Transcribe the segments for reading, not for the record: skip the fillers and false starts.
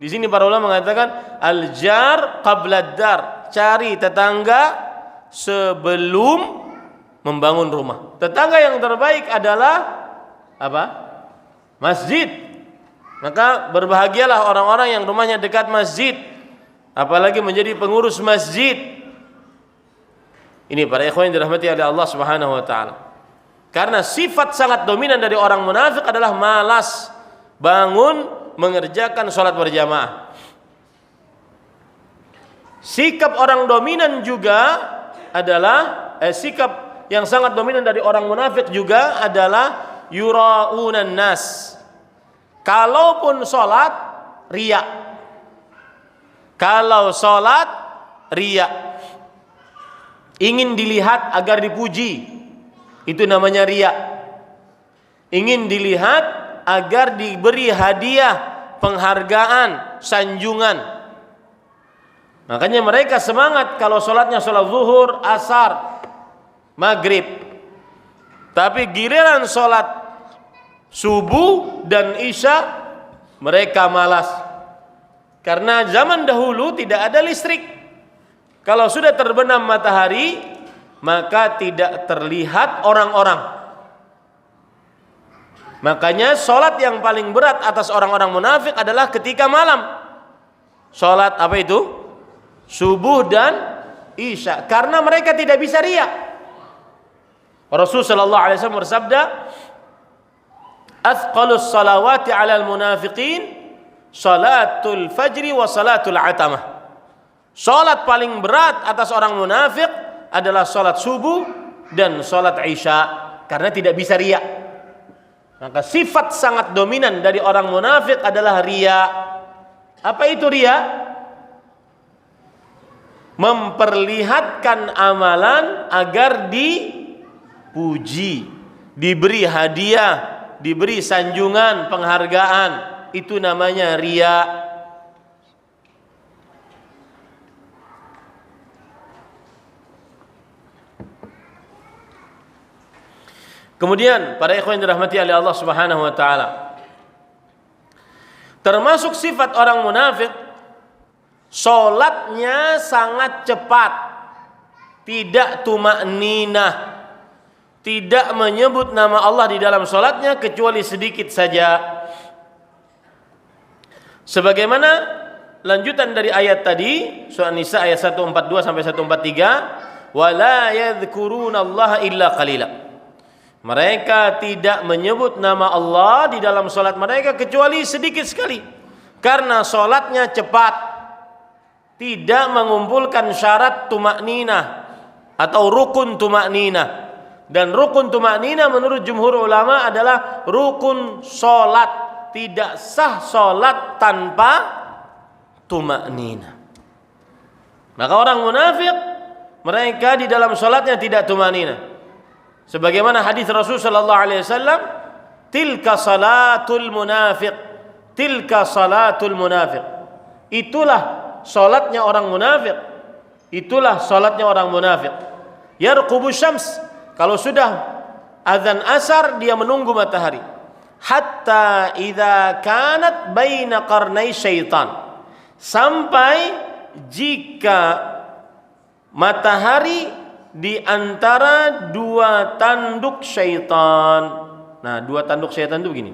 Di sini para ulama mengatakan al-jar qabla dar, cari tetangga sebelum membangun rumah. Tetangga yang terbaik adalah apa? Masjid. Maka berbahagialah orang-orang yang rumahnya dekat masjid, apalagi menjadi pengurus masjid. Ini para ikhwan yang dirahmati oleh Allah Subhanahu wa taala. Karena sifat sangat dominan dari orang munafik adalah malas bangun mengerjakan sholat berjamaah. Sikap orang dominan juga adalah sikap yang sangat dominan dari orang munafik juga adalah yura'unan nas. Kalaupun sholat riya, kalau sholat riya, ingin dilihat agar dipuji, itu namanya riya. Ingin dilihat agar diberi hadiah, penghargaan, sanjungan. Makanya mereka semangat kalau sholatnya sholat zuhur, asar, maghrib. Tapi giliran sholat subuh dan isya mereka malas. Karena zaman dahulu tidak ada listrik. Kalau sudah terbenam matahari, maka tidak terlihat orang-orang. Makanya sholat yang paling berat atas orang-orang munafik adalah ketika malam. Sholat apa itu? Subuh dan isya. Karena mereka tidak bisa riya. Rasulullah sallallahu alaihi wasallam bersabda, "Athqalus salawati 'alal munafiqin salatul fajri wa salatul atamah." Sholat paling berat atas orang munafik adalah sholat subuh dan sholat isya. Karena tidak bisa riya. Maka sifat sangat dominan dari orang munafik adalah riya. Apa itu riya? Memperlihatkan amalan agar dipuji, diberi hadiah, diberi sanjungan, penghargaan. Itu namanya riya. Kemudian para ikhwan yang dirahmati oleh Allah Subhanahu wa taala, termasuk sifat orang munafik, salatnya sangat cepat, tidak tumakninah, tidak menyebut nama Allah di dalam salatnya kecuali sedikit saja. Sebagaimana lanjutan dari ayat tadi, surah Nisa ayat 142 sampai 143, wala yadhkurunallaha illa qalila. Mereka tidak menyebut nama Allah di dalam solat mereka kecuali sedikit sekali. Karena solatnya cepat, tidak mengumpulkan syarat tumakninah atau rukun tumakninah. Dan rukun tumakninah menurut jumhur ulama adalah rukun solat. Tidak sah solat tanpa tumakninah. Maka orang munafik, mereka di dalam solatnya tidak tumakninah. Sebagaimana hadis Rasul sallallahu alaihi wasallam, tilka salatul munafiq, tilka salatul munafiq. Itulah salatnya orang munafik. Itulah salatnya orang munafik. Yarqubu syams, kalau sudah azan asar dia menunggu matahari. Hatta idza kanat baina qarnai syaitan. Sampai jika matahari di antara dua tanduk syaitan. Nah, dua tanduk syaitan itu begini.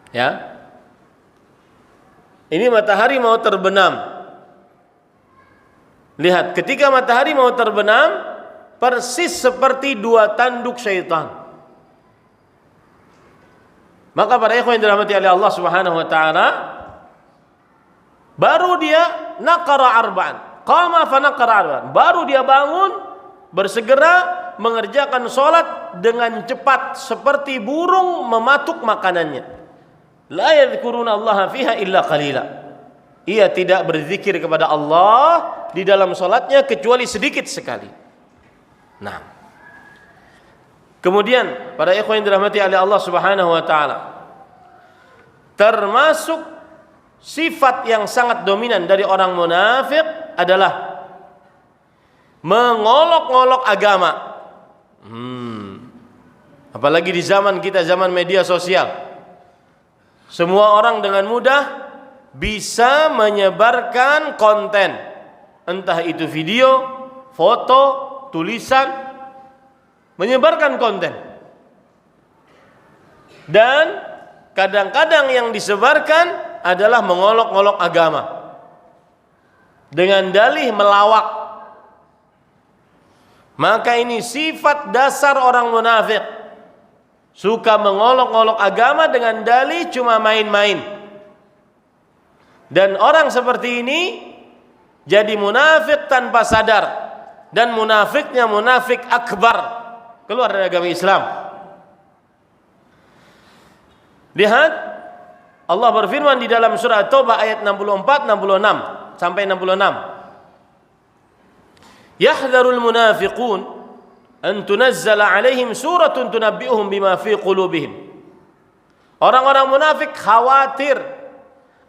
Ya. Ini matahari mau terbenam. Lihat, ketika matahari mau terbenam, persis seperti dua tanduk syaitan. Maka para ikhwan yang dirahmati oleh Allah Subhanahu wa taala, baru dia naqara arba'an. Qama fa naqara arba'an. Baru dia bangun, bersegera mengerjakan salat dengan cepat seperti burung mematuk makanannya. La yadhkuruna Allah fiha illa qalila. Ia tidak berzikir kepada Allah di dalam salatnya kecuali sedikit sekali. Nah, kemudian para ikhwan yang dirahmati oleh Allah Subhanahu wa taala, termasuk sifat yang sangat dominan dari orang munafik adalah mengolok-olok agama. Apalagi di zaman kita, zaman media sosial. Semua orang dengan mudah bisa menyebarkan konten, entah itu video, foto, tulisan, menyebarkan konten. Dan kadang-kadang yang disebarkan adalah mengolok-olok agama dengan dalih melawak. Maka ini sifat dasar orang munafik, suka mengolok-olok agama dengan dalih cuma main-main. Dan orang seperti ini jadi munafik tanpa sadar, dan munafiknya munafik akbar, keluar dari agama Islam. Lihat, Allah berfirman di dalam surah At-Taubah ayat 64, 66 sampai 66. Yahdharul munafiqun an tunazzala alaihim suratun tunabbi'uhum bima fi qulubihim. Orang-orang munafik khawatir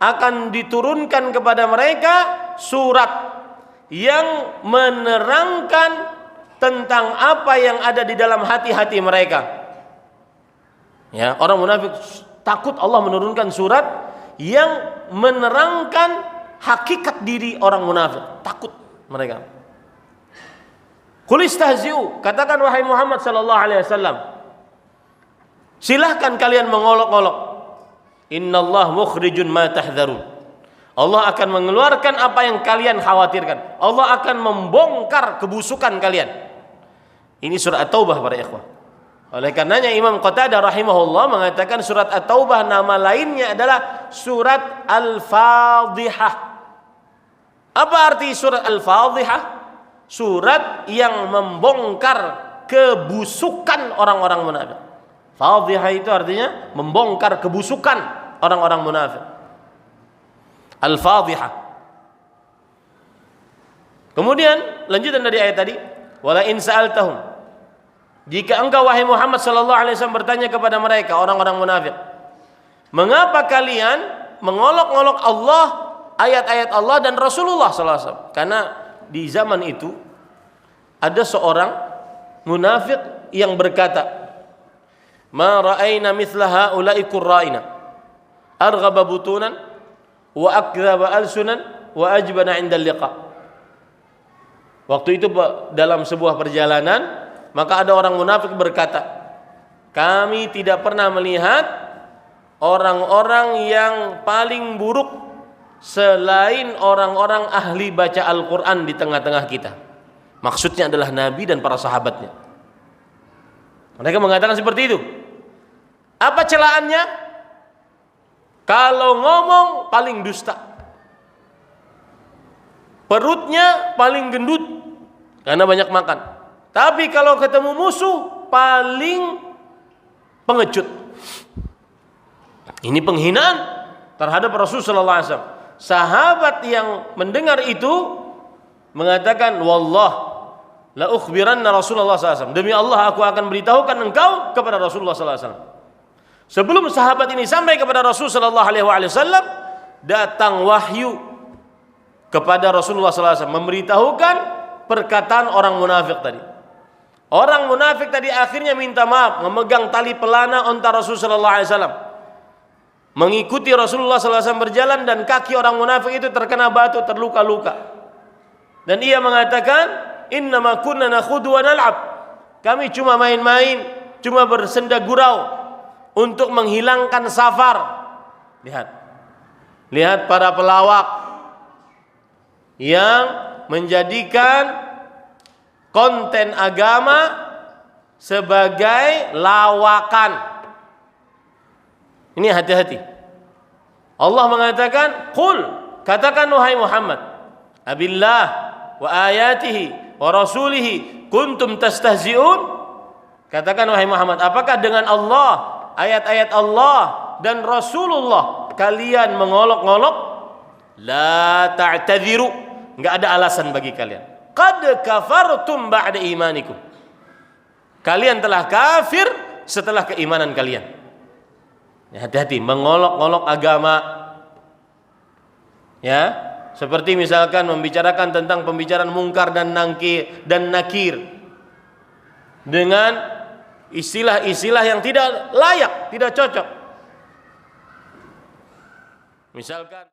akan diturunkan kepada mereka surat yang menerangkan tentang apa yang ada di dalam hati-hati mereka. Ya, orang munafik takut Allah menurunkan surat yang menerangkan hakikat diri orang munafik. Takut mereka. Qul istahzi'u, katakan wahai Muhammad sallallahu alaihi wasallam, silahkan kalian mengolok-olok. Innallaha mukhrijun ma tahdharun. Allah akan mengeluarkan apa yang kalian khawatirkan. Allah akan membongkar kebusukan kalian. Ini surat At-Taubah para ikhwah. Oleh karenanya Imam Qatadah rahimahullah mengatakan surat At-Taubah nama lainnya adalah surat Al-Fadhihah. Apa arti surat Al-Fadhihah? Surat yang membongkar kebusukan orang-orang munafik. Fadhihah itu artinya membongkar kebusukan orang-orang munafik. Al-Fadhihah. Kemudian lanjutan dari ayat tadi, wala in sa'altahum, jika engkau wahai Muhammad sallallahu alaihi wasallam bertanya kepada mereka orang-orang munafik, mengapa kalian mengolok-olok Allah, ayat-ayat Allah dan Rasulullah sallallahu alaihi wasallam? Karena di zaman itu ada seorang munafik yang berkata, ma ra'ayna mithla haula'i qurra'ina arghaba butunan wa akdzaba alsunan wa ajbana 'inda liqa. Waktu itu dalam sebuah perjalanan, maka ada orang munafik berkata, kami tidak pernah melihat orang-orang yang paling buruk selain orang-orang ahli baca Al-Quran di tengah-tengah kita. Maksudnya adalah Nabi dan para sahabatnya. Mereka mengatakan seperti itu. Apa celaannya? Kalau ngomong paling dusta, perutnya paling gendut karena banyak makan. Tapi kalau ketemu musuh paling pengecut. Ini penghinaan terhadap Rasulullah sallallahu alaihi wasallam. Sahabat yang mendengar itu mengatakan, wallah la ukhbiranna Rasulullah sallallahu alaihi wasallam, demi Allah aku akan beritahukan engkau kepada Rasulullah sallallahu alaihi wasallam. Sebelum sahabat ini sampai kepada Rasulullah sallallahu alaihi wasallam, datang wahyu kepada Rasulullah sallallahu alaihi wasallam memberitahukan perkataan orang munafik tadi. Orang munafik tadi akhirnya minta maaf, memegang tali pelana unta Rasulullah sallallahu alaihi wasallam, mengikuti Rasulullah SAW berjalan, dan kaki orang munafik itu terkena batu, terluka-luka. Dan ia mengatakan, innama kunna nakhudu wa nal'ab, kami cuma main-main, cuma bersenda gurau untuk menghilangkan safar. Lihat para pelawak yang menjadikan konten agama sebagai lawakan. Ini hati-hati. Allah mengatakan, qul, katakan wahai Muhammad, abillah wa ayatihi wa rasulihi kuntum tastahzi'un. Katakan wahai Muhammad, apakah dengan Allah, ayat-ayat Allah dan Rasulullah kalian mengolok-olok? La ta'tadhiru, enggak ada alasan bagi kalian. Qad kafartum ba'da imanikum, kalian telah kafir setelah keimanan kalian. Hati-hati mengolok-olok agama. Ya, seperti misalkan membicarakan tentang pembicaraan mungkar dan nakir dengan istilah-istilah yang tidak layak, tidak cocok. Misalkan